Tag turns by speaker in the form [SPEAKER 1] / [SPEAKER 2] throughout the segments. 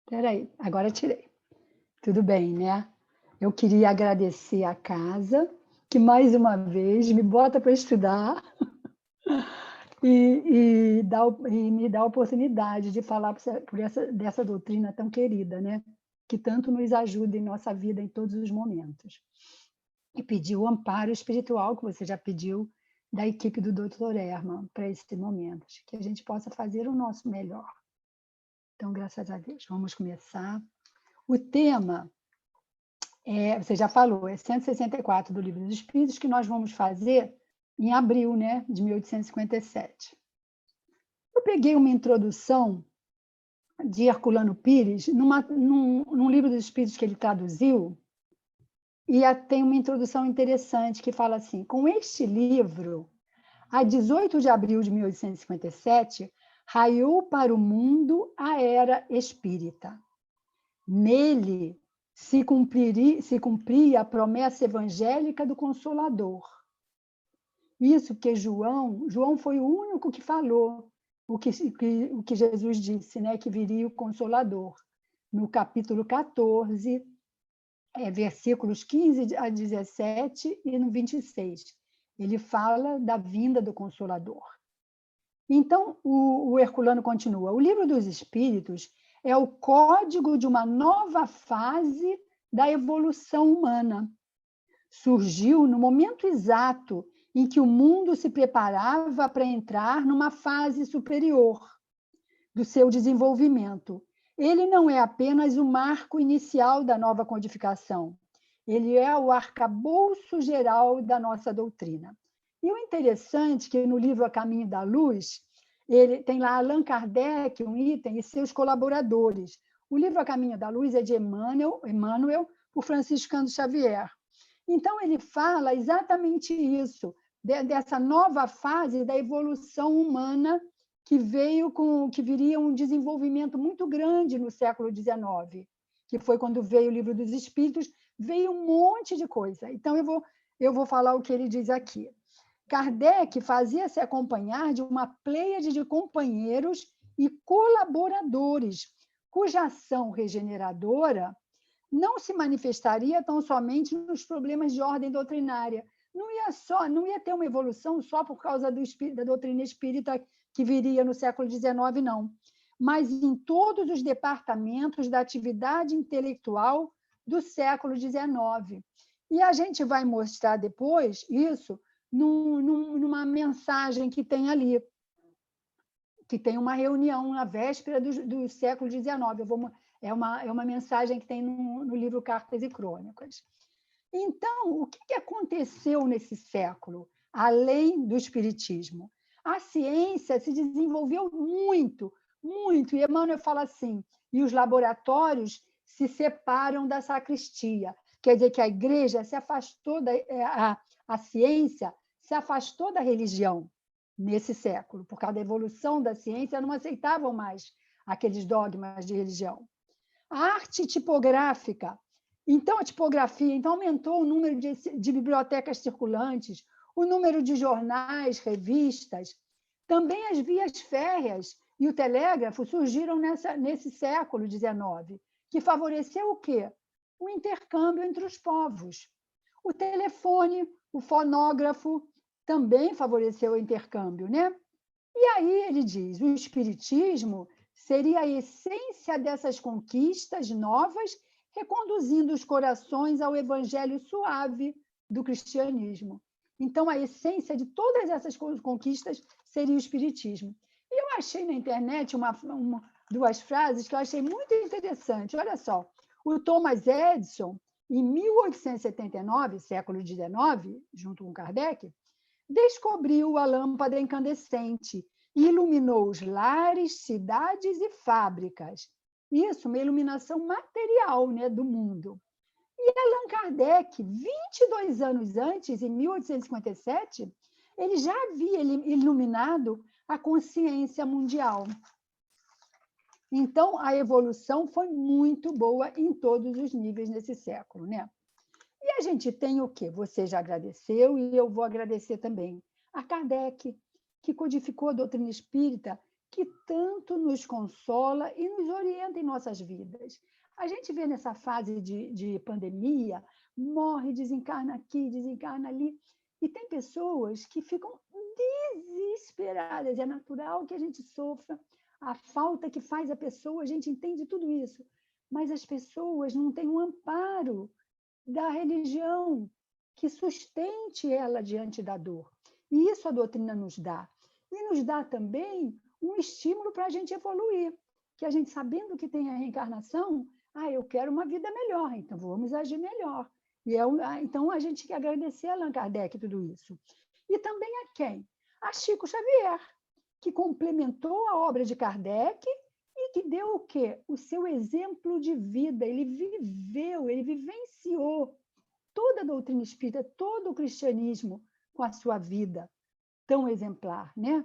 [SPEAKER 1] Espera aí, agora tirei. Tudo bem, né? Eu queria agradecer a casa, que mais uma vez me bota para estudar e me dá a oportunidade de falar dessa doutrina tão querida, né? Que tanto nos ajuda em nossa vida em todos os momentos. E pedir o amparo espiritual que você já pediu da equipe do Dr. Herman para esse momento, que a gente possa fazer o nosso melhor. Então, graças a Deus, vamos começar. O tema você já falou, é 164 do Livro dos Espíritos, que nós vamos fazer em abril, né, de 1857. Eu peguei uma introdução de Herculano Pires num livro dos Espíritos que ele traduziu, e tem uma introdução interessante que fala assim: com este livro, a 18 de abril de 1857, raiou para o mundo a era espírita. Nele se cumpria a promessa evangélica do Consolador. Isso que João foi o único que falou o que Jesus disse, né, que viria o Consolador. No capítulo 14, versículos 15 a 17 e no 26. Ele fala da vinda do Consolador. Então, o Herculano continua: o Livro dos Espíritos é o código de uma nova fase da evolução humana. Surgiu no momento exato em que o mundo se preparava para entrar numa fase superior do seu desenvolvimento. Ele não é apenas o marco inicial da nova codificação, ele é o arcabouço geral da nossa doutrina. E o interessante é que no livro A Caminho da Luz, ele tem lá Allan Kardec, um item, e seus colaboradores. O livro A Caminho da Luz é de Emmanuel, por Franciscano Xavier. Então, ele fala exatamente isso, dessa nova fase da evolução humana que viria um desenvolvimento muito grande no século XIX, que foi quando veio o Livro dos Espíritos, veio um monte de coisa. Então, eu vou falar o que ele diz aqui. Kardec fazia-se acompanhar de uma pleiade de companheiros e colaboradores, cuja ação regeneradora não se manifestaria tão somente nos problemas de ordem doutrinária. Não ia ter uma evolução só por causa da doutrina espírita que viria no século XIX, não, mas em todos os departamentos da atividade intelectual do século XIX. E a gente vai mostrar depois isso numa mensagem que tem ali, que tem uma reunião na véspera do século XIX. É uma mensagem que tem no livro Cartas e Crônicas. Então, o que aconteceu nesse século, além do espiritismo? A ciência se desenvolveu muito, muito, e Emmanuel fala assim, e os laboratórios se separam da sacristia. Quer dizer que a igreja se afastou, a ciência se afastou da religião nesse século, por causa da evolução da ciência, não aceitavam mais aqueles dogmas de religião. A arte tipográfica, então a tipografia, então aumentou o número de bibliotecas circulantes, o número de jornais, revistas, também as vias férreas e o telégrafo surgiram nesse século XIX, que favoreceu o quê? O intercâmbio entre os povos. O telefone, o fonógrafo, também favoreceu o intercâmbio, né? E aí ele diz, o espiritismo seria a essência dessas conquistas novas, reconduzindo os corações ao evangelho suave do cristianismo. Então, a essência de todas essas conquistas seria o espiritismo. E eu achei na internet duas frases que eu achei muito interessantes. Olha só, o Thomas Edison, em 1879, século XIX, junto com Kardec, descobriu a lâmpada incandescente e iluminou os lares, cidades e fábricas. Isso, uma iluminação material, né, do mundo. E Allan Kardec, 22 anos antes, em 1857, ele já havia iluminado a consciência mundial. Então, a evolução foi muito boa em todos os níveis nesse século, né? E a gente tem o quê? Você já agradeceu e eu vou agradecer também a Kardec, que codificou a doutrina espírita que tanto nos consola e nos orienta em nossas vidas. A gente vê nessa fase de pandemia, morre, desencarna aqui, desencarna ali, e tem pessoas que ficam desesperadas. É natural que a gente sofra, a falta que faz a pessoa, a gente entende tudo isso, mas as pessoas não têm um amparo da religião que sustente ela diante da dor. E isso a doutrina nos dá. E nos dá também um estímulo para a gente evoluir, que a gente, sabendo que tem a reencarnação, eu quero uma vida melhor, então vamos agir melhor. Então, a gente quer agradecer a Allan Kardec tudo isso. E também a quem? A Chico Xavier, que complementou a obra de Kardec e que deu o quê? O seu exemplo de vida. Ele viveu, ele vivenciou toda a doutrina espírita, todo o cristianismo com a sua vida tão exemplar, né?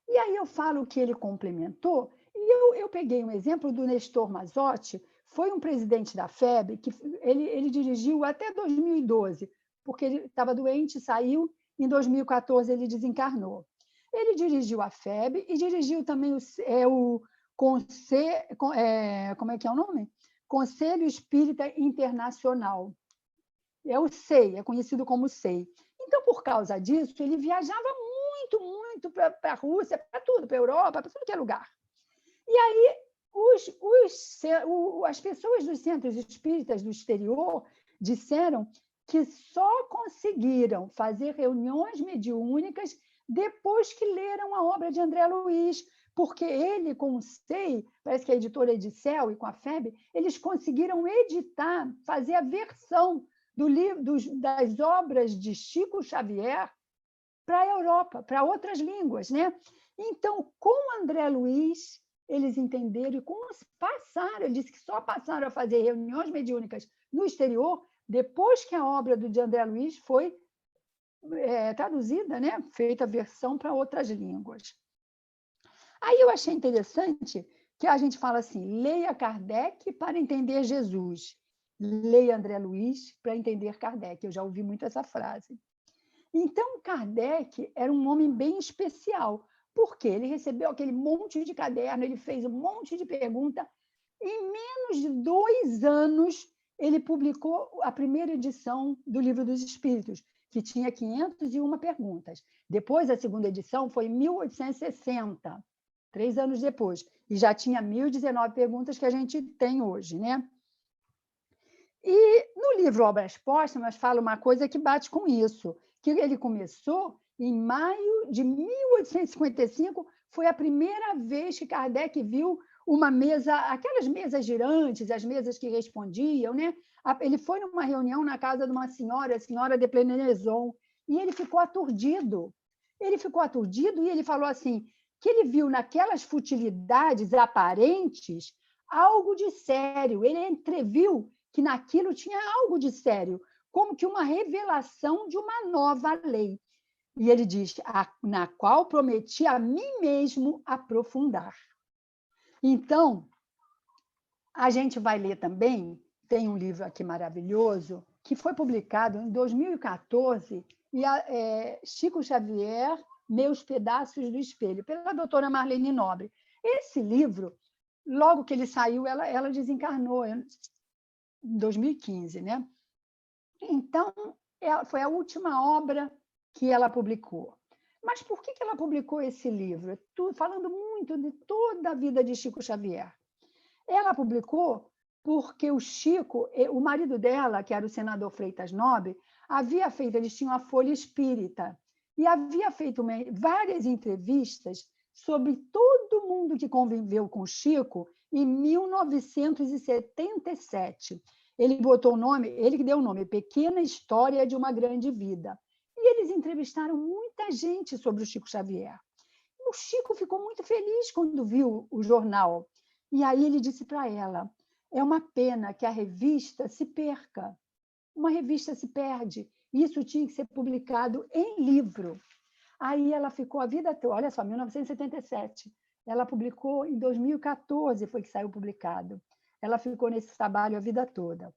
[SPEAKER 1] E aí eu falo que ele complementou, e eu peguei um exemplo do Nestor Mazotti, foi um presidente da FEB, que ele dirigiu até 2012, porque ele estava doente, saiu, em 2014 ele desencarnou. Ele dirigiu a FEB e dirigiu também o Conselho, como é que é o nome? Conselho Espírita Internacional. É o SEI, é conhecido como SEI. Então, por causa disso, ele viajava muito para a Rússia, para tudo, para a Europa, para tudo que é lugar. E aí, as pessoas dos centros espíritas do exterior disseram que só conseguiram fazer reuniões mediúnicas depois que leram a obra de André Luiz, porque ele, com o SEI, parece que a editora Edicel e com a FEB, eles conseguiram editar, fazer a versão do livro, das obras de Chico Xavier para a Europa, para outras línguas, né? Então, com André Luiz, eles entenderam e passaram, ele disse que só passaram a fazer reuniões mediúnicas no exterior depois que a obra do de André Luiz foi traduzida, né? Feita a versão para outras línguas. Aí eu achei interessante que a gente fala assim, leia Kardec para entender Jesus, leia André Luiz para entender Kardec. Eu já ouvi muito essa frase. Então, Kardec era um homem bem especial, porque ele recebeu aquele monte de caderno, ele fez um monte de pergunta. Em menos de 2 anos, ele publicou a primeira edição do Livro dos Espíritos, que tinha 501 perguntas. Depois, a segunda edição foi em 1860, 3 anos depois, e já tinha 1.019 perguntas que a gente tem hoje, né? E no livro Obras Póstumas fala uma coisa que bate com isso, que ele começou em maio de 1855, foi a primeira vez que Kardec viu uma mesa, aquelas mesas girantes, as mesas que respondiam, né? Ele foi numa reunião na casa de uma senhora, a senhora de Plenezon, e ele ficou aturdido. Ele ficou aturdido e ele falou assim, que ele viu naquelas futilidades aparentes algo de sério. Ele entreviu que naquilo tinha algo de sério, como que uma revelação de uma nova lei. E ele diz, na qual prometi a mim mesmo aprofundar. Então, a gente vai ler também, tem um livro aqui maravilhoso, que foi publicado em 2014, Chico Xavier, Meus Pedaços do Espelho, pela doutora Marlene Nobre. Esse livro, logo que ele saiu, ela desencarnou em 2015, né? Então, foi a última obra que ela publicou. Mas por que ela publicou esse livro? Falando muito de toda a vida de Chico Xavier. Ela publicou porque o Chico, o marido dela, que era o senador Freitas Nobre, eles tinham a Folha Espírita, e havia feito várias entrevistas sobre todo mundo que conviveu com Chico em 1977. Ele botou o nome, ele que deu o nome, Pequena História de uma Grande Vida. E eles entrevistaram muita gente sobre o Chico Xavier. O Chico ficou muito feliz quando viu o jornal. E aí ele disse para ela, é uma pena que a revista se perca. Uma revista se perde. Isso tinha que ser publicado em livro. Aí ela ficou a vida toda, olha só, 1977. Ela publicou em 2014, foi que saiu publicado. Ela ficou nesse trabalho a vida toda.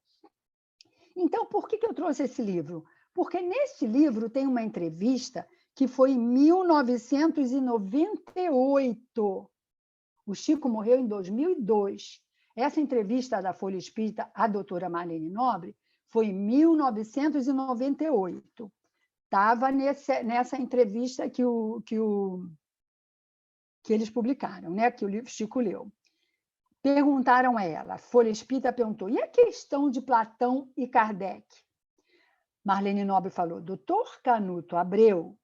[SPEAKER 1] Então, por que eu trouxe esse livro? Porque nesse livro tem uma entrevista que foi em 1998. O Chico morreu em 2002. Essa entrevista da Folha Espírita à doutora Marlene Nobre foi em 1998. Estava nessa entrevista que eles publicaram, né? Que o Chico leu. Perguntaram a ela, a Folha Espírita perguntou, e a questão de Platão e Kardec? Marlene Nobre falou, doutor Canuto Abreu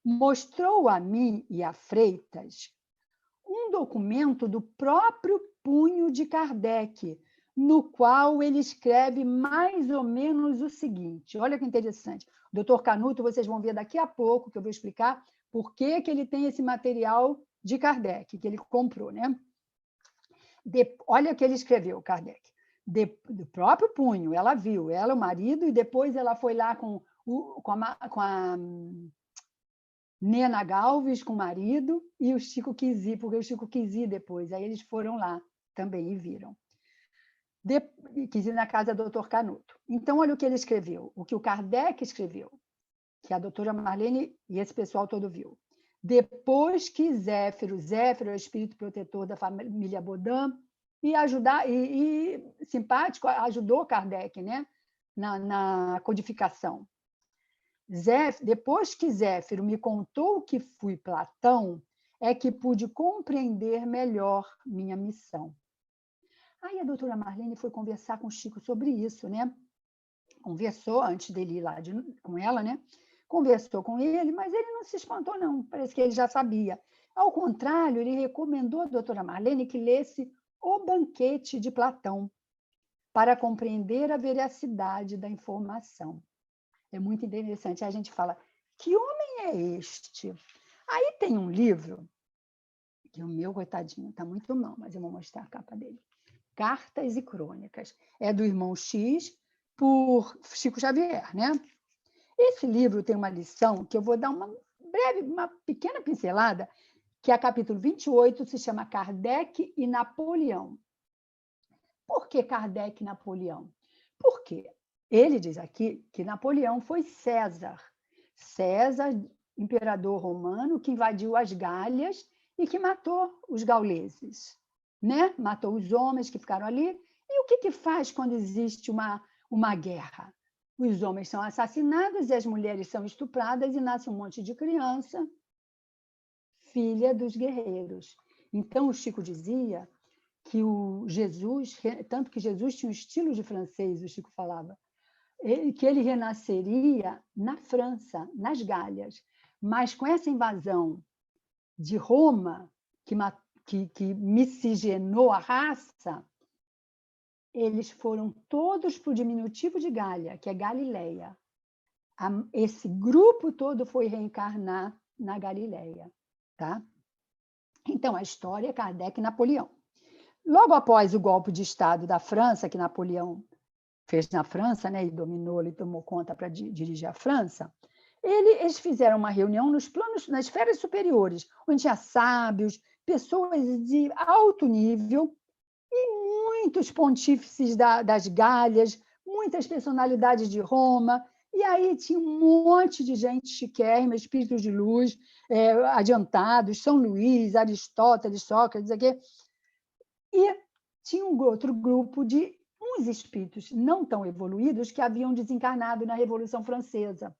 [SPEAKER 1] mostrou a mim e a Freitas um documento do próprio punho de Kardec, no qual ele escreve mais ou menos o seguinte. Olha que interessante. O doutor Canuto, vocês vão ver daqui a pouco, que eu vou explicar por que ele tem esse material de Kardec, que ele comprou, né? Olha o que ele escreveu, Kardec. Do próprio punho, ela viu, ela, o marido, e depois ela foi lá com a Nena Galves, com o marido, e o Chico quis ir, porque o Chico quis ir depois. Aí eles foram lá também e viram. Quis ir na casa do doutor Canuto. Então, olha o que ele escreveu, o que o Kardec escreveu, que a doutora Marlene e esse pessoal todo viu. Depois que Zéfiro é o espírito protetor da família Bodin, e simpático, ajudou Kardec, né? na codificação. Depois que Zéfiro me contou que fui Platão, é que pude compreender melhor minha missão. Aí a doutora Marlene foi conversar com o Chico sobre isso, né? Conversou antes dele ir lá com ela, né? Conversou com ele, mas ele não se espantou, não. Parece que ele já sabia. Ao contrário, ele recomendou à doutora Marlene que lesse O Banquete de Platão, para compreender a veracidade da informação. É muito interessante. A gente fala, que homem é este? Aí tem um livro, que o meu, coitadinho, está muito mal, mas eu vou mostrar a capa dele. Cartas e Crônicas. É do Irmão X, por Chico Xavier, né? Esse livro tem uma lição que eu vou dar uma pequena pincelada, que é capítulo 28, se chama Kardec e Napoleão. Por que Kardec e Napoleão? Porque ele diz aqui que Napoleão foi César. César, imperador romano, que invadiu as Gálias e que matou os gauleses, né? Matou os homens que ficaram ali. E o que faz quando existe uma guerra? Os homens são assassinados e as mulheres são estupradas e nasce um monte de criança, filha dos guerreiros. Então, o Chico dizia que o Jesus, tanto que Jesus tinha um estilo de francês, o Chico falava, que ele renasceria na França, nas Gálias. Mas com essa invasão de Roma, que miscigenou a raça, eles foram todos para o diminutivo de Gália, que é Galileia. Esse grupo todo foi reencarnar na Galileia. Tá? Então, a história é Kardec e Napoleão. Logo após o golpe de Estado da França, que Napoleão fez na França, né, e dominou, ele tomou conta para dirigir a França, eles fizeram uma reunião nas esferas superiores, onde tinha sábios, pessoas de alto nível, e muitos pontífices das Gálias, muitas personalidades de Roma, e aí tinha um monte de gente chiquérrima, espíritos de luz, adiantados, São Luís, Aristóteles, Sócrates, aqui. E tinha um outro grupo de uns espíritos não tão evoluídos que haviam desencarnado na Revolução Francesa.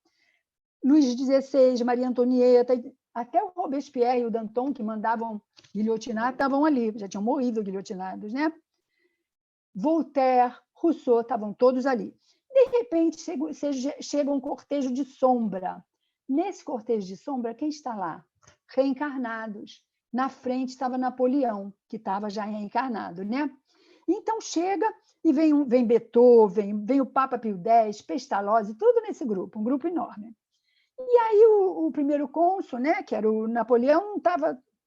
[SPEAKER 1] Luís XVI, Maria Antonieta, até o Robespierre e o Danton, que mandavam guilhotinar, estavam ali, já tinham morrido guilhotinados, né? Voltaire, Rousseau, estavam todos ali. De repente, chega um cortejo de sombra. Nesse cortejo de sombra, quem está lá? Reencarnados. Na frente estava Napoleão, que estava já reencarnado, né? Então chega e vem Beethoven, vem o Papa Pio X, Pestalozzi, tudo nesse grupo, um grupo enorme. E aí o primeiro cônsul, né, que era o Napoleão,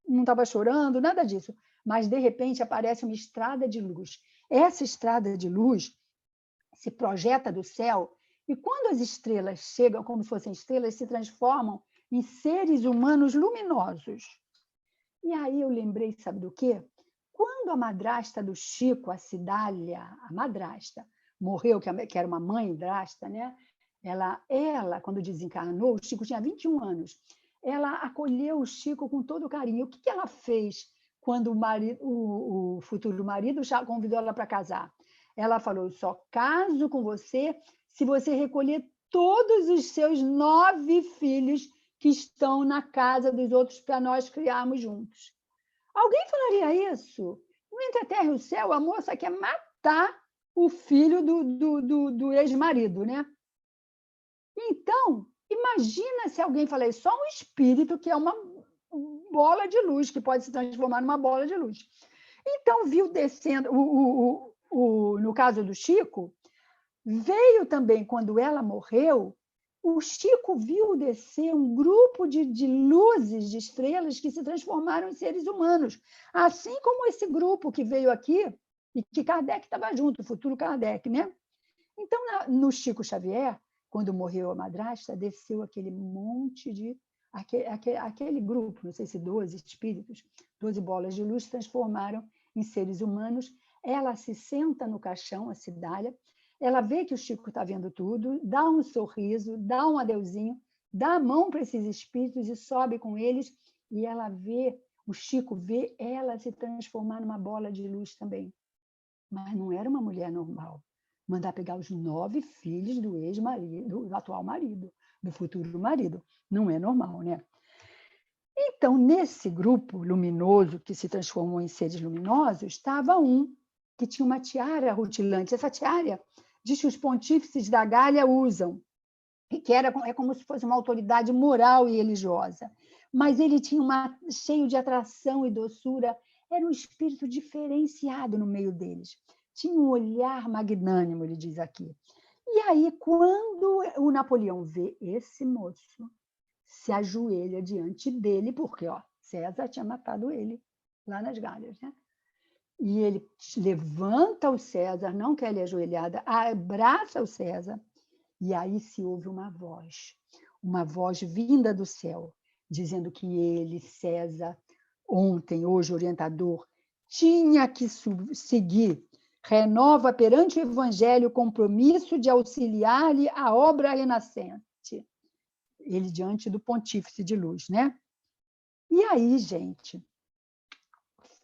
[SPEAKER 1] não estava chorando, nada disso. Mas, de repente, aparece uma estrada de luz. Essa estrada de luz se projeta do céu e, quando as estrelas chegam, como se fossem estrelas, se transformam em seres humanos luminosos. E aí eu lembrei, sabe do quê? Quando a madrasta do Chico, a Cidália, a madrasta, morreu, que era uma mãe drasta, né? Ela, quando desencarnou, o Chico tinha 21 anos. ela acolheu o Chico com todo carinho. O que ela fez quando o futuro marido já convidou ela para casar? Ela falou: eu só caso com você se você recolher todos os seus 9 filhos que estão na casa dos outros para nós criarmos juntos. Alguém falaria isso? No Entre a Terra e o Céu, a moça quer matar o filho do ex-marido, né? Então, imagina se alguém falar isso, só um espírito que é uma bola de luz, que pode se transformar numa bola de luz. Então, viu descendo, no caso do Chico, veio também, quando ela morreu, o Chico viu descer um grupo de luzes, de estrelas, que se transformaram em seres humanos. Assim como esse grupo que veio aqui, e que Kardec estava junto, o futuro Kardec, né? Então, no Chico Xavier, quando morreu a madrasta, desceu aquele monte de... Aquele grupo, não sei se 12 espíritos, 12 bolas de luz, se transformaram em seres humanos. Ela se senta no caixão, a Cidália, ela vê que o Chico está vendo tudo, dá um sorriso, dá um adeuzinho, dá a mão para esses espíritos e sobe com eles, e ela vê, o Chico vê ela se transformar numa bola de luz também. Mas não era uma mulher normal. Mandar pegar os 9 filhos do ex-marido, do atual marido, do futuro marido. Não é normal, né? Então, nesse grupo luminoso que se transformou em seres luminosos, estava um que tinha uma tiara rutilante. Essa tiara, diz que os pontífices da Gália usam, que é como se fosse uma autoridade moral e religiosa. Mas ele tinha cheio de atração e doçura, era um espírito diferenciado no meio deles. Tinha um olhar magnânimo, ele diz aqui. E aí, quando o Napoleão vê esse moço, se ajoelha diante dele, porque César tinha matado ele lá nas Gálias, né? E ele levanta o César, não quer ele ajoelhada, abraça o César, e aí se ouve uma voz vinda do céu, dizendo que ele, César, ontem, hoje, orientador, tinha que seguir, renova perante o Evangelho o compromisso de auxiliar-lhe a obra renascente. Ele diante do pontífice de luz, né? E aí, gente,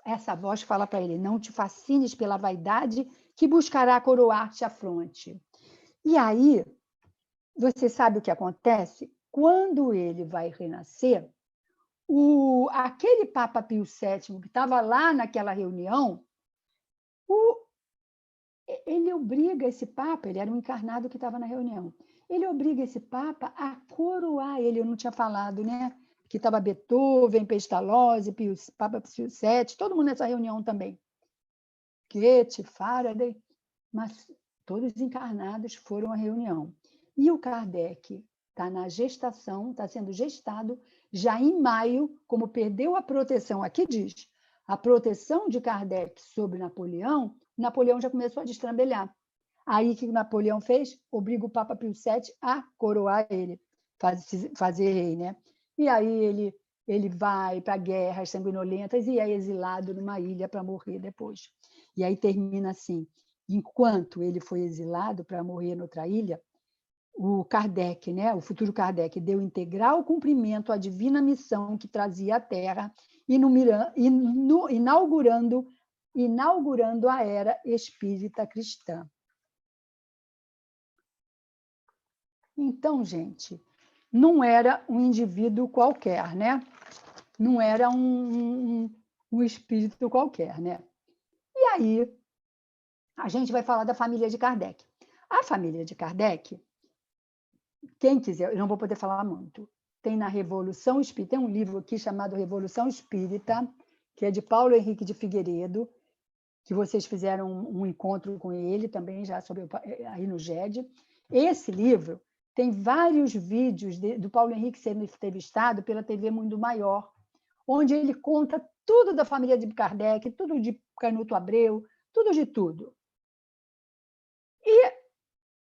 [SPEAKER 1] essa voz fala para ele: não te fascines pela vaidade que buscará coroar-te a fronte. E aí, você sabe o que acontece? Quando ele vai renascer, aquele Papa Pio VII, que estava lá naquela reunião, ele obriga esse Papa, ele era um encarnado que estava na reunião, ele obriga esse Papa a coroar ele. Eu não tinha falado, né? Que estava Beethoven, Pestalozzi, Papa Pio VII, todo mundo nessa reunião também. Goethe, Faraday, mas todos encarnados foram à reunião. E o Kardec está na gestação, está sendo gestado já em maio, como perdeu a proteção, aqui diz, a proteção de Kardec sobre Napoleão já começou a destrambelhar. Aí o que o Napoleão fez? Obriga o Papa Pio VII a coroar ele, fazer rei, né? E aí ele vai para guerras sanguinolentas e é exilado numa ilha para morrer depois. E aí termina assim: enquanto ele foi exilado para morrer noutra ilha, o Kardec, né, o futuro Kardec, deu integral cumprimento à divina missão que trazia à Terra, inaugurando a era espírita cristã. Então, gente, não era um indivíduo qualquer, né? Não era um espírito qualquer, né? E aí, a gente vai falar da família de Kardec. A família de Kardec, quem quiser, eu não vou poder falar muito, tem na Revolução Espírita, tem um livro aqui chamado Revolução Espírita, que é de Paulo Henrique de Figueiredo, que vocês fizeram um encontro com ele também, já sobre aí no GED. Esse livro tem vários vídeos do Paulo Henrique sendo entrevistado pela TV Mundo Maior, onde ele conta tudo da família de Kardec, tudo de Canuto Abreu, tudo de tudo. E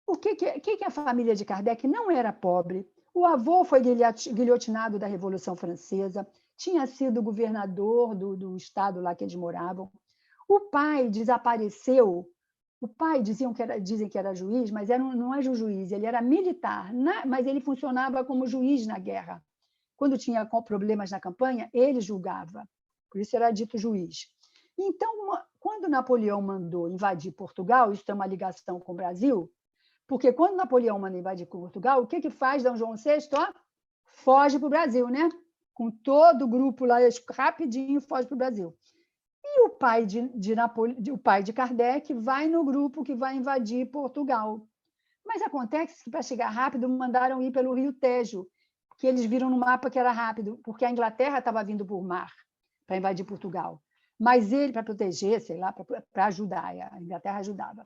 [SPEAKER 1] o que é a família de Kardec? Não era pobre. O avô foi guilhotinado da Revolução Francesa, tinha sido governador do estado lá que eles moravam. O pai desapareceu. O pai dizem que era juiz, mas não era um juiz, ele era militar, mas ele funcionava como juiz na guerra. quando tinha problemas na campanha, ele julgava. Por isso era dito juiz. Então, quando Napoleão mandou invadir Portugal, isso tem uma ligação com o Brasil, porque quando Napoleão manda invadir Portugal, o que faz Dom João VI? Ó, foge para o Brasil, né? Com todo o grupo lá, rapidinho foge para o Brasil. E o pai o pai de Kardec vai no grupo que vai invadir Portugal. Mas acontece que, para chegar rápido, mandaram ir pelo Rio Tejo, que eles viram no mapa que era rápido, porque a Inglaterra estava vindo por mar para invadir Portugal. Mas ele, para proteger, sei lá, para ajudar, a Inglaterra ajudava.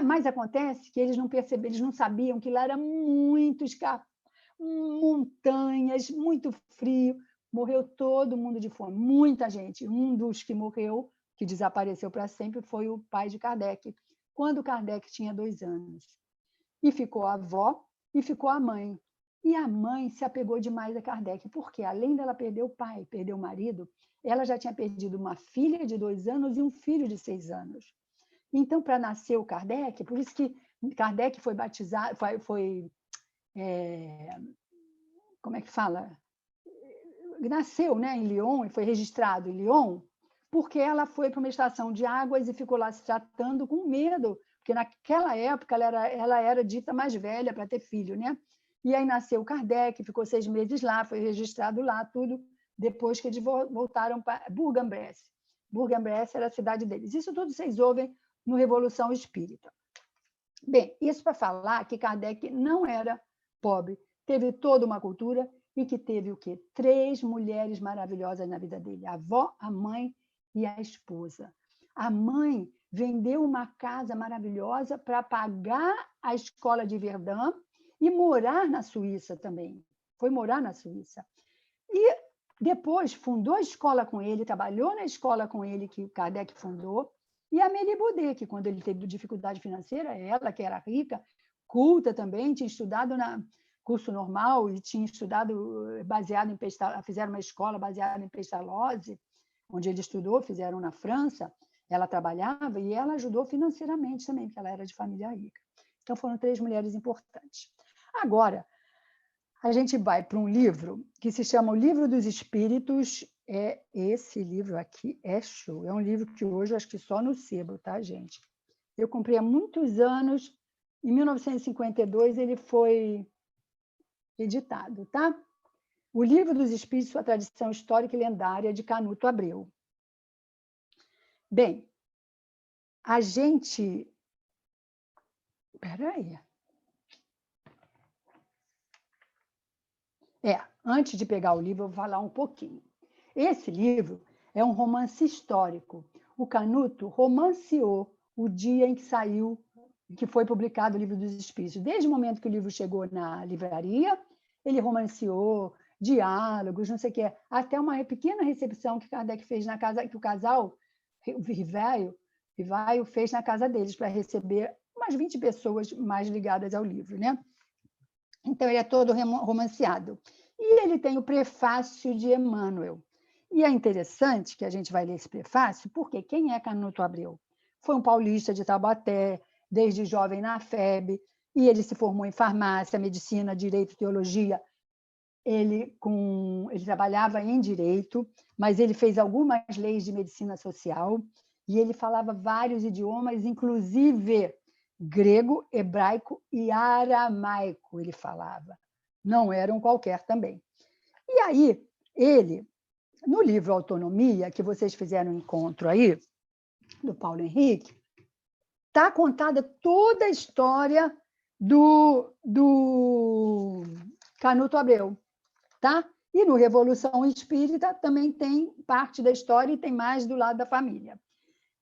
[SPEAKER 1] Mas acontece que eles não perceberam, eles não sabiam que lá era muito montanhas, muito frio, morreu todo mundo de fome, muita gente. Um dos que morreu, que desapareceu para sempre, foi o pai de Kardec, quando Kardec tinha 2 anos. E ficou a avó e ficou a mãe. E a mãe se apegou demais a Kardec, porque, além dela perder o pai, perder o marido, ela já tinha perdido uma filha de 2 anos e um filho de 6 anos. Então, para nascer o Kardec, por isso que Kardec foi batizado, como é que fala? Nasceu, né, em Lyon e foi registrado em Lyon, porque ela foi para uma estação de águas e ficou lá se tratando com medo, porque naquela época ela era dita mais velha para ter filho, né? E aí nasceu Kardec, ficou 6 meses lá, foi registrado lá, tudo, depois que eles voltaram para Bourg-en-Bresse. Bourg-en-Bresse era a cidade deles. Isso tudo vocês ouvem no Revolução Espírita. Bem, isso para falar que Kardec não era pobre, teve toda uma cultura e que teve o quê? 3 mulheres maravilhosas na vida dele, a avó, a mãe e a esposa. A mãe vendeu uma casa maravilhosa para pagar a escola de Verdun e morar na Suíça também. Foi morar na Suíça. E depois fundou a escola com ele, trabalhou na escola com ele, que Kardec fundou, e a Amélie Baudet, que quando ele teve dificuldade financeira, ela, que era rica, culta também, tinha estudado na curso normal e tinha estudado baseado em fizeram uma escola baseada em Pestalozzi, onde ele estudou, fizeram na França, ela trabalhava e ela ajudou financeiramente também, porque ela era de família rica. Então, foram 3 mulheres importantes. Agora, a gente vai para um livro que se chama O Livro dos Espíritos. Esse livro aqui é show. É um livro que hoje eu acho que só no sebo, tá, gente? Eu comprei há muitos anos. Em 1952 ele foi editado, tá? O Livro dos Espíritos, sua tradição histórica e lendária, de Canuto Abreu. Bem, a gente... Espera aí. Antes de pegar o livro, eu vou falar um pouquinho. Esse livro é um romance histórico. O Canuto romanceou o dia em que saiu, que foi publicado o Livro dos Espíritos. Desde o momento que o livro chegou na livraria, ele romanceou diálogos, não sei o quê, até uma pequena recepção que Kardec fez na casa, que o casal Rivaio fez na casa deles, para receber umas 20 pessoas mais ligadas ao livro, né? Então, ele é todo romanceado. E ele tem o prefácio de Emmanuel. E é interessante que a gente vai ler esse prefácio, porque quem é Canuto Abreu? Foi um paulista de Taubaté, desde jovem na FEB, e ele se formou em farmácia, medicina, direito, teologia. Ele trabalhava em direito, mas ele fez algumas leis de medicina social, e ele falava vários idiomas, inclusive grego, hebraico e aramaico, ele falava. Não era um qualquer também. E aí, ele, no livro Autonomia, que vocês fizeram um encontro aí, do Paulo Henrique, está contada toda a história do Canuto Abreu, tá? E no Revolução Espírita também tem parte da história e tem mais do lado da família.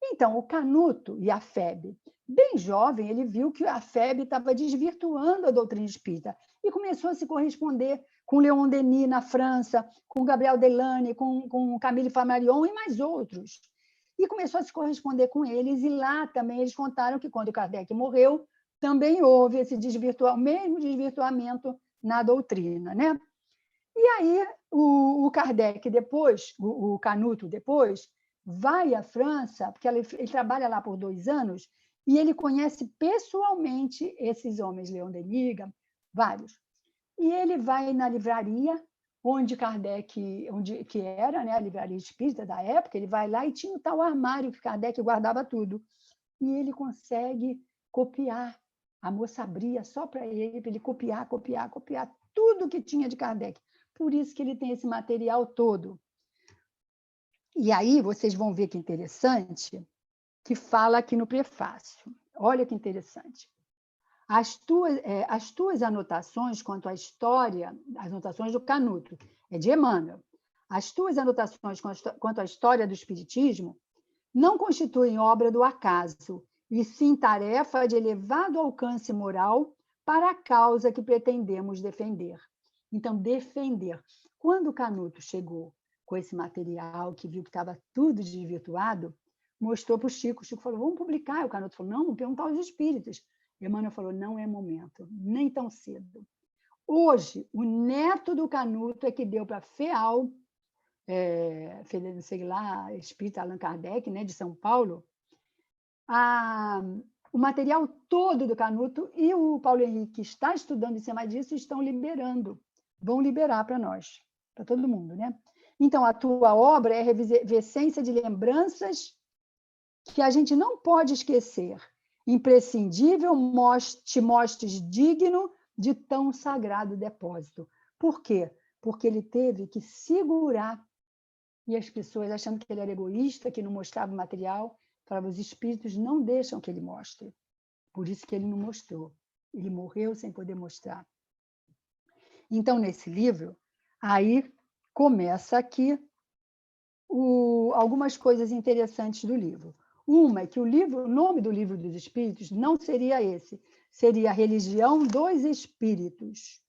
[SPEAKER 1] Então, o Canuto e a FEB, bem jovem, ele viu que a FEB estava desvirtuando a doutrina espírita e começou a se corresponder com Leon Denis na França, com Gabriel Delany, com Camille Flammarion e mais outros. E começou a se corresponder com eles, e lá também eles contaram que, quando Kardec morreu, também houve esse mesmo desvirtuamento na doutrina, né? E aí, o Kardec depois, o Canuto depois, vai à França, porque ele trabalha lá por 2 anos, e ele conhece pessoalmente esses homens, Leon Denis, vários. E ele vai na livraria, onde Kardec, que era, né, a livraria espírita da época, ele vai lá e tinha o tal armário que Kardec guardava tudo. E ele consegue copiar. A moça abria só para ele copiar tudo que tinha de Kardec. Por isso que ele tem esse material todo. E aí vocês vão ver que interessante, que fala aqui no prefácio. Olha que interessante. As tuas anotações quanto à história, as anotações do Canuto, é de Emmanuel. As tuas anotações quanto à história do Espiritismo não constituem obra do acaso, e sim tarefa de elevado alcance moral para a causa que pretendemos defender. Então, defender. Quando o Canuto chegou com esse material, que viu que estava tudo desvirtuado, mostrou para o Chico falou, vamos publicar. E o Canuto falou, não, vamos perguntar aos espíritos. Emmanuel falou, não é momento, nem tão cedo. Hoje, o neto do Canuto é que deu para a FEAL, não sei lá, espírita Allan Kardec, né, de São Paulo, o material todo do Canuto, e o Paulo Henrique, que está estudando em cima disso, estão liberando, vão liberar para nós, para todo mundo, né? Então, a tua obra é revivescência de lembranças que a gente não pode esquecer, imprescindível, te mostres digno de tão sagrado depósito. Por quê? Porque ele teve que segurar, e as pessoas achando que ele era egoísta, que não mostrava o material, falavam, os espíritos não deixam que ele mostre. Por isso que ele não mostrou. Ele morreu sem poder mostrar. Então, nesse livro, aí começa aqui algumas coisas interessantes do livro. Uma é que o nome do livro dos Espíritos não seria esse, seria a Religião dos Espíritos.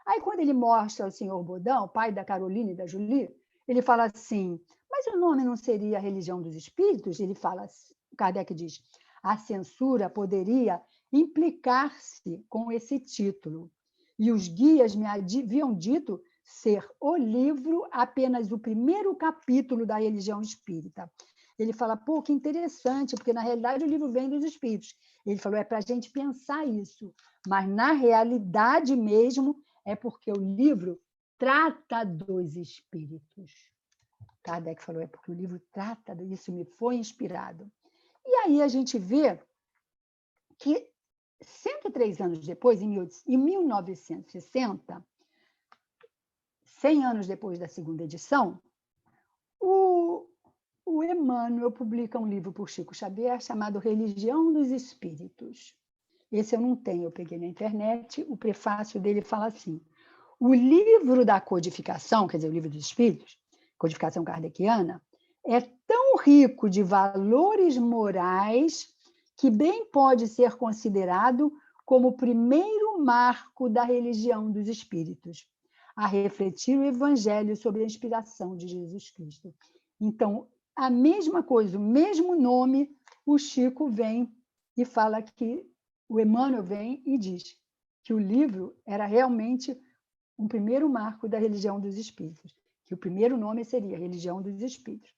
[SPEAKER 1] Aí, quando ele mostra o senhor Bodão, pai da Carolina e da Julie, ele fala assim, mas o nome não seria a Religião dos Espíritos? Ele fala, Kardec diz, a censura poderia implicar-se com esse título. E os guias me haviam dito ser o livro apenas o primeiro capítulo da religião espírita. Ele fala, pô, que interessante, porque na realidade o livro vem dos espíritos. Ele falou, é para a gente pensar isso, mas na realidade mesmo é porque o livro trata dos espíritos. Kardec falou, é porque o livro trata disso, me foi inspirado. E aí a gente vê que 103 anos depois, em 1960, 100 anos depois da segunda edição, o Emmanuel publica um livro por Chico Xavier chamado Religião dos Espíritos. Esse eu não tenho, eu peguei na internet, o prefácio dele fala assim, o livro da codificação, quer dizer, o livro dos Espíritos, codificação kardeciana, é tão rico de valores morais que bem pode ser considerado como o primeiro marco da religião dos Espíritos, a refletir o Evangelho sobre a inspiração de Jesus Cristo. Então, a mesma coisa, o mesmo nome, o Chico vem e fala que, o Emmanuel vem e diz que o livro era realmente um primeiro marco da religião dos Espíritos, que o primeiro nome seria Religião dos Espíritos.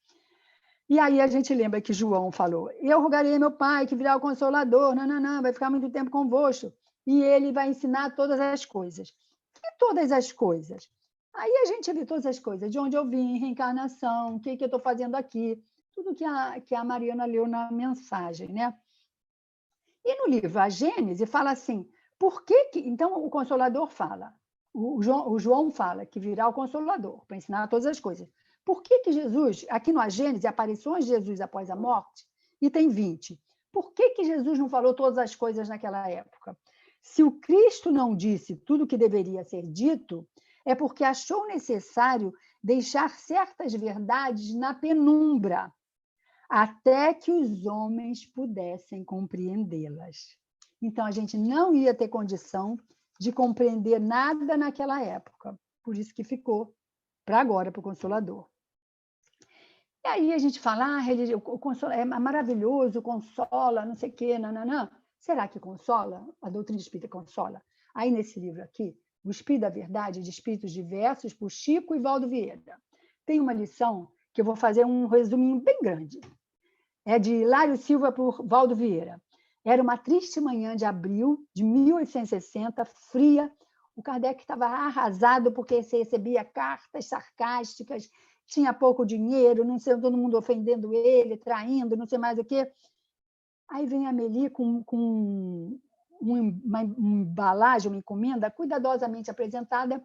[SPEAKER 1] E aí a gente lembra que João falou, eu rogarei a meu pai que virá o Consolador, não, vai ficar muito tempo convosco, e ele vai ensinar todas as coisas. E todas as coisas? Aí a gente vê todas as coisas, de onde eu vim, reencarnação, o que eu estou fazendo aqui, tudo que a Mariana leu na mensagem, né? E no livro A Gênese fala assim, por que... Então o Consolador fala, o João fala que virá o Consolador, para ensinar todas as coisas. Por que Jesus, aqui no A Gênese, aparições de Jesus após a morte, e tem 20. Por que Jesus não falou todas as coisas naquela época? Se o Cristo não disse tudo o que deveria ser dito, é porque achou necessário deixar certas verdades na penumbra, até que os homens pudessem compreendê-las. Então, a gente não ia ter condição de compreender nada naquela época. Por isso que ficou para agora, para o Consolador. E aí a gente fala, é maravilhoso, consola, não sei o quê, não. Será que consola? A doutrina espírita consola? Aí, nesse livro aqui, O Espírito da Verdade, de Espíritos Diversos, por Chico e Valdo Vieira, tem uma lição que eu vou fazer um resuminho bem grande. É de Hilário Silva por Valdo Vieira. Era uma triste manhã de abril de 1860, fria, O Kardec estava arrasado porque você recebia cartas sarcásticas, tinha pouco dinheiro, não sei, todo mundo ofendendo ele, traindo, não sei mais o quê. Aí vem a Amélie com uma embalagem, uma encomenda cuidadosamente apresentada,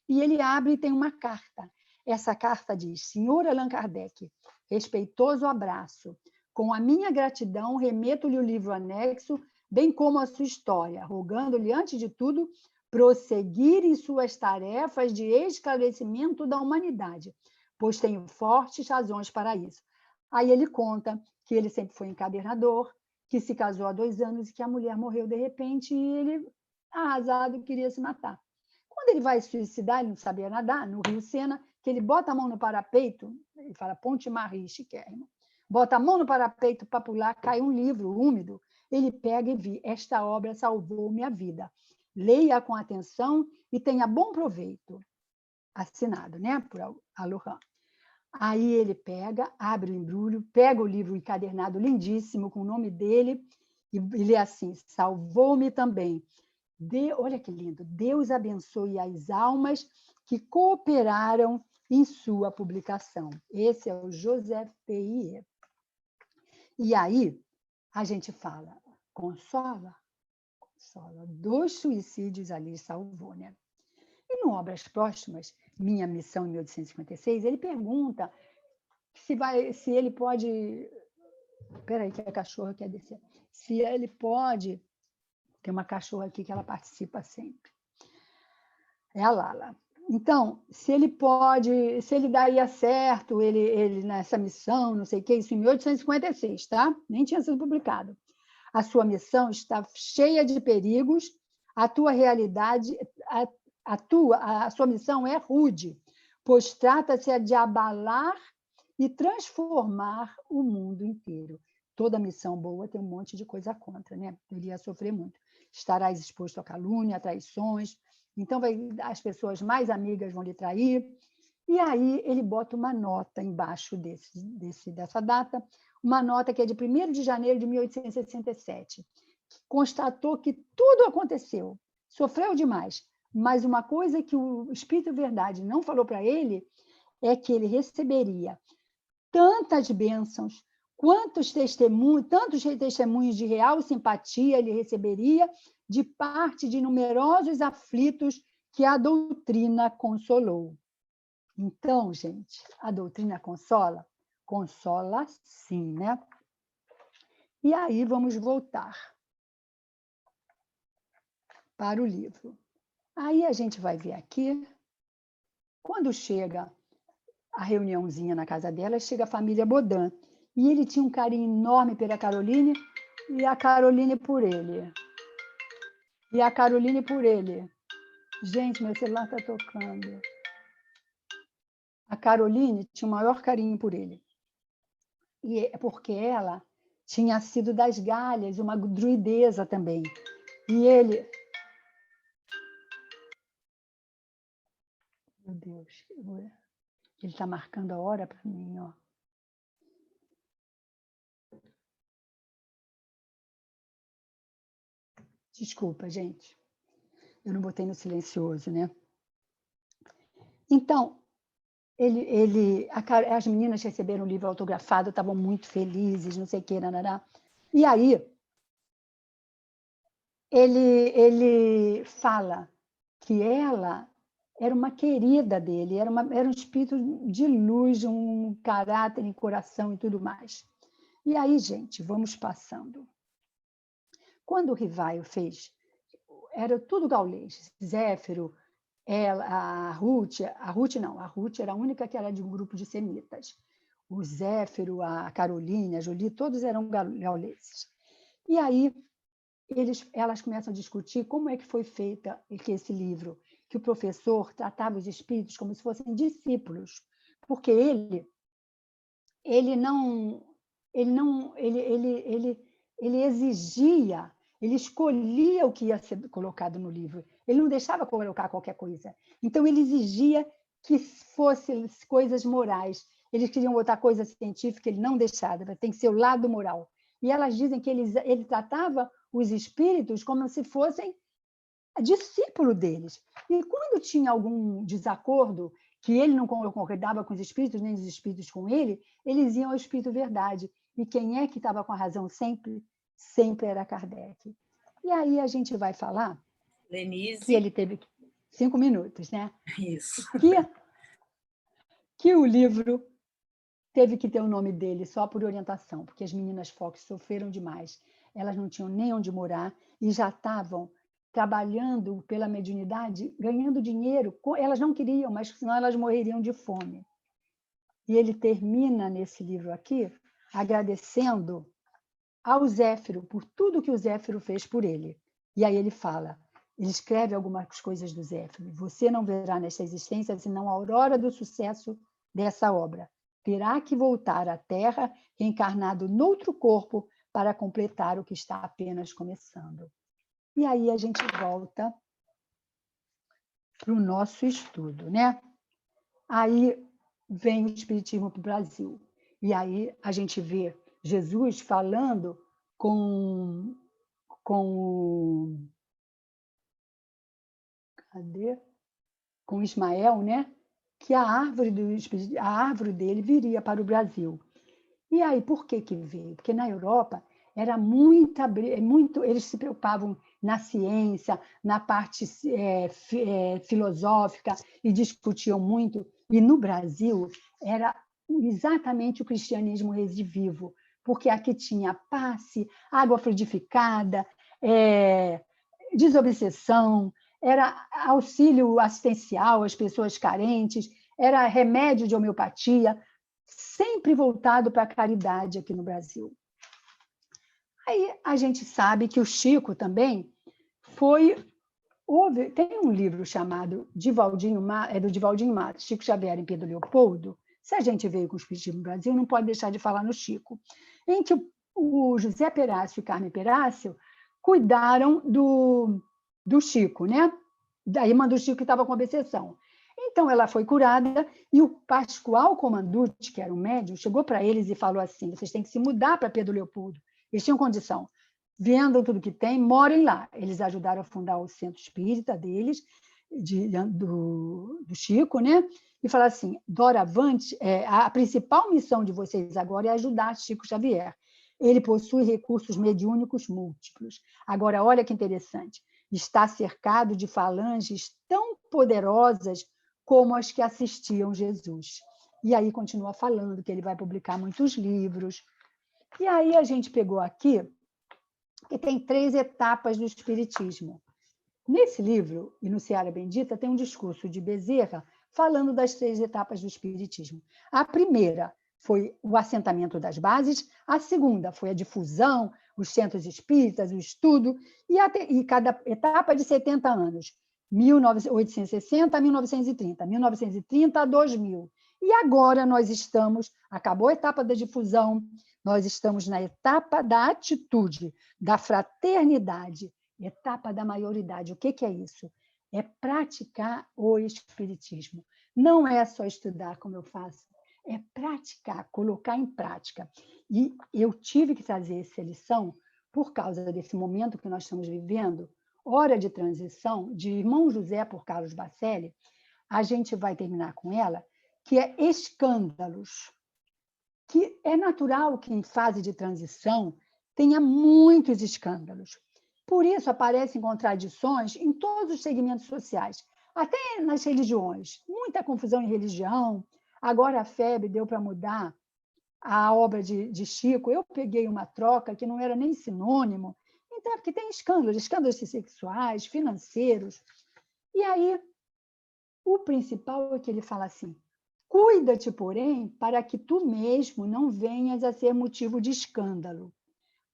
[SPEAKER 1] e ele abre e tem uma carta. Essa carta diz: Senhor Allan Kardec, respeitoso abraço. Com a minha gratidão, remeto-lhe o livro anexo, bem como a sua história, rogando-lhe, antes de tudo, prosseguir em suas tarefas de esclarecimento da humanidade, pois tenho fortes razões para isso. Aí ele conta que ele sempre foi encadernador, que se casou há 2 anos e que a mulher morreu de repente e ele, arrasado, queria se matar. Quando ele vai se suicidar, ele não sabia nadar, no Rio Sena, que ele bota a mão no parapeito, ele fala Ponte Marie, chiquérrimo, bota a mão no parapeito para pular, cai um livro úmido, ele pega e vê: esta obra salvou minha vida. Leia com atenção e tenha bom proveito. Assinado, né, por Alohan. Aí ele pega, abre o embrulho, pega o livro encadernado lindíssimo com o nome dele e lê assim: salvou-me também. Olha que lindo. Deus abençoe as almas que cooperaram em sua publicação. Esse é o Joseph P.I.E. E aí a gente fala: consola, consola. 2 suicídios ali salvou, né? E no Obras Póstumas, Minha Missão em 1856, ele pergunta se ele pode... Espera aí, que a cachorra quer descer. Se ele pode... Tem uma cachorra aqui que ela participa sempre. É a Lala. Então, se ele daria certo, ele nessa missão, não sei o que, isso em 1856, tá? Nem tinha sido publicado. A sua missão está cheia de perigos, a tua realidade, a sua missão é rude, pois trata-se de abalar e transformar o mundo inteiro. Toda missão boa tem um monte de coisa contra, né? Ele ia sofrer muito. Estarás exposto a calúnia, a traições, então as pessoas mais amigas vão lhe trair. E aí ele bota uma nota embaixo dessa data, uma nota que é de 1º de janeiro de 1867, que constatou que tudo aconteceu, sofreu demais, mas uma coisa que o Espírito Verdade não falou para ele é que ele receberia tantas bênçãos, tantos testemunhos de real simpatia ele receberia de parte de numerosos aflitos que a doutrina consolou. Então, gente, a doutrina consola? Consola sim, né? E aí vamos voltar para o livro. Aí a gente vai ver aqui, quando chega a reuniãozinha na casa dela, chega a família Bodin. E ele tinha um carinho enorme pela Caroline e a Caroline por ele. E a Caroline por ele. Gente, meu celular está tocando. A Caroline tinha o maior carinho por ele. E é porque ela tinha sido das Galhas, uma druideza também. E ele... Meu Deus, ele está marcando a hora para mim, ó. Desculpa, gente. Eu não botei no silencioso, né? Então, as meninas receberam o livro autografado, estavam muito felizes, não sei o que, nanará. E aí, ele fala que ela era uma querida dele, era um espírito de luz, um caráter em coração e tudo mais. E aí, gente, vamos passando. Quando o Rivaio fez, era tudo gaulês, Zéfiro, ela, a Ruth era a única que era de um grupo de semitas. O Zéfiro, a Caroline, a Jolie, todos eram gauleses. E aí elas começam a discutir como é que foi feita esse livro, que o professor tratava os espíritos como se fossem discípulos, porque ele exigia, ele escolhia o que ia ser colocado no livro, ele não deixava colocar qualquer coisa. Então, ele exigia que fossem coisas morais. Eles queriam botar coisa científica, ele não deixava, tem que ser o lado moral. E elas dizem que ele tratava os espíritos como se fossem discípulo deles. E quando tinha algum desacordo, que ele não concordava com os espíritos, nem os espíritos com ele, eles iam ao Espírito Verdade. E quem é que estava com a razão sempre? Sempre era Kardec. E aí a gente vai falar que
[SPEAKER 2] Denise.
[SPEAKER 1] ele teve 5 minutos, né?
[SPEAKER 2] Isso.
[SPEAKER 1] Que o livro teve que ter o nome dele só por orientação, porque as meninas Fox sofreram demais. Elas não tinham nem onde morar e já estavam trabalhando pela mediunidade, ganhando dinheiro. Elas não queriam, mas senão elas morreriam de fome. E ele termina nesse livro aqui agradecendo ao Zéfiro por tudo que o Zéfiro fez por ele. E aí ele fala, ele escreve algumas coisas do Zéfiro. Você não verá nesta existência senão a aurora do sucesso dessa obra. Terá que voltar à Terra reencarnado noutro corpo para completar o que está apenas começando. E aí a gente volta para o nosso estudo, né? Aí vem o Espiritismo para o Brasil. E aí a gente vê Jesus falando com cadê? Com Ismael, né? Que a árvore dele viria para o Brasil. E aí, por que veio? Porque na Europa era muito, eles se preocupavam na ciência, na parte filosófica e discutiam muito. E no Brasil era exatamente o cristianismo resivivo, porque aqui tinha passe, água fluidificada, desobsessão, era auxílio assistencial às pessoas carentes, era remédio de homeopatia, sempre voltado para a caridade aqui no Brasil. Aí a gente sabe que o Chico também foi... Tem um livro chamado do Divaldinho Matos, Chico Xavier e Pedro Leopoldo. Se a gente veio com o Espiritismo no Brasil, não pode deixar de falar no Chico, em que o José Perácio e Carmen Perácio cuidaram do Chico, né? Da irmã do Chico que estava com obsessão. Então, ela foi curada e o Pascoal Comandute, que era um médium, chegou para eles e falou assim, vocês têm que se mudar para Pedro Leopoldo. Eles tinham condição. Vendam tudo que tem, morem lá. Eles ajudaram a fundar o centro espírita deles, do Chico, né? E falaram assim, doravante, a principal missão de vocês agora é ajudar Chico Xavier. Ele possui recursos mediúnicos múltiplos. Agora, olha que interessante, está cercado de falanges tão poderosas como as que assistiam Jesus. E aí continua falando que ele vai publicar muitos livros. E aí a gente pegou aqui que tem 3 etapas do Espiritismo. Nesse livro, e no Seara Bendita, tem um discurso de Bezerra falando das 3 etapas do Espiritismo. A primeira foi o assentamento das bases, a segunda foi a difusão, os centros espíritas, o estudo, e cada etapa de 70 anos, 1860 a 1930, 1930 a 2000. E agora nós acabou a etapa da difusão, nós estamos na etapa da atitude, da fraternidade, etapa da maioridade. O que é isso? É praticar o Espiritismo. Não é só estudar como eu faço, é praticar, colocar em prática. E eu tive que trazer essa lição por causa desse momento que nós estamos vivendo, hora de transição, de Irmão José por Carlos Bacelli. A gente vai terminar com ela, que é escândalos, que é natural que em fase de transição tenha muitos escândalos. Por isso aparecem contradições em todos os segmentos sociais, até nas religiões. Muita confusão em religião. Agora a FEB deu para mudar a obra de Chico. Eu peguei uma troca que não era nem sinônimo. Então, porque tem escândalos sexuais, financeiros. E aí, o principal é que ele fala assim, cuida-te, porém, para que tu mesmo não venhas a ser motivo de escândalo.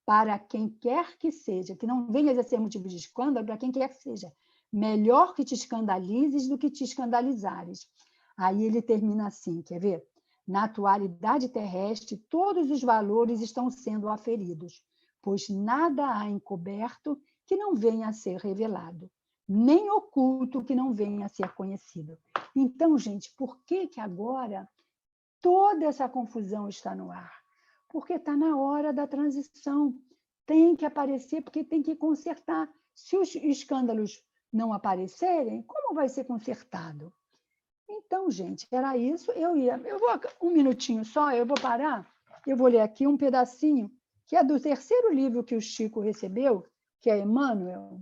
[SPEAKER 1] Para quem quer que seja, que não venhas a ser motivo de escândalo, para quem quer que seja. Melhor que te escandalizes do que te escandalizares. Aí ele termina assim, quer ver? Na atualidade terrestre, todos os valores estão sendo aferidos, pois nada há encoberto que não venha a ser revelado, nem oculto que não venha a ser conhecido. Então, gente, por que agora toda essa confusão está no ar? Porque está na hora da transição. Tem que aparecer, porque tem que consertar. Se os escândalos não aparecerem, como vai ser consertado? Então, gente, era isso. Eu vou um minutinho só, eu vou parar, eu vou ler aqui um pedacinho, que é do terceiro livro que o Chico recebeu, que é Emmanuel,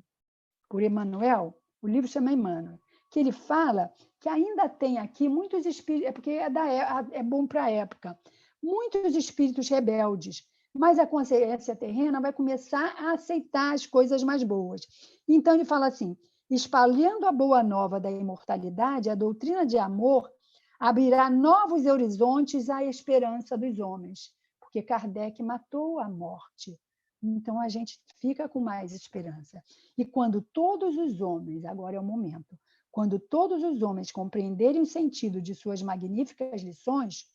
[SPEAKER 1] por Emmanuel, o livro chama Emmanuel, que ele fala que ainda tem aqui muitos espíritos, porque é bom para a época, muitos espíritos rebeldes, mas a consciência terrena vai começar a aceitar as coisas mais boas. Então, ele fala assim, espalhando a boa nova da imortalidade, a doutrina de amor abrirá novos horizontes à esperança dos homens, porque Kardec matou a morte. Então, a gente fica com mais esperança. E quando todos os homens, agora é o momento, quando todos os homens compreenderem o sentido de suas magníficas lições,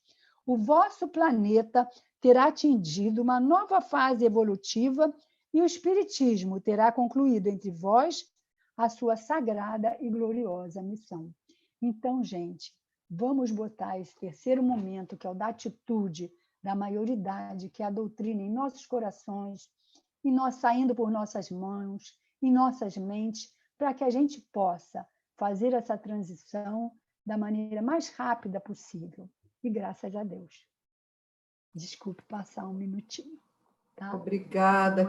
[SPEAKER 1] o vosso planeta terá atingido uma nova fase evolutiva e o Espiritismo terá concluído entre vós a sua sagrada e gloriosa missão. Então, gente, vamos botar esse terceiro momento, que é o da atitude, da maioridade, que é a doutrina em nossos corações, e nós saindo por nossas mãos, em nossas mentes, para que a gente possa fazer essa transição da maneira mais rápida possível. E graças a Deus. Desculpe passar um minutinho. Tá?
[SPEAKER 2] Obrigada,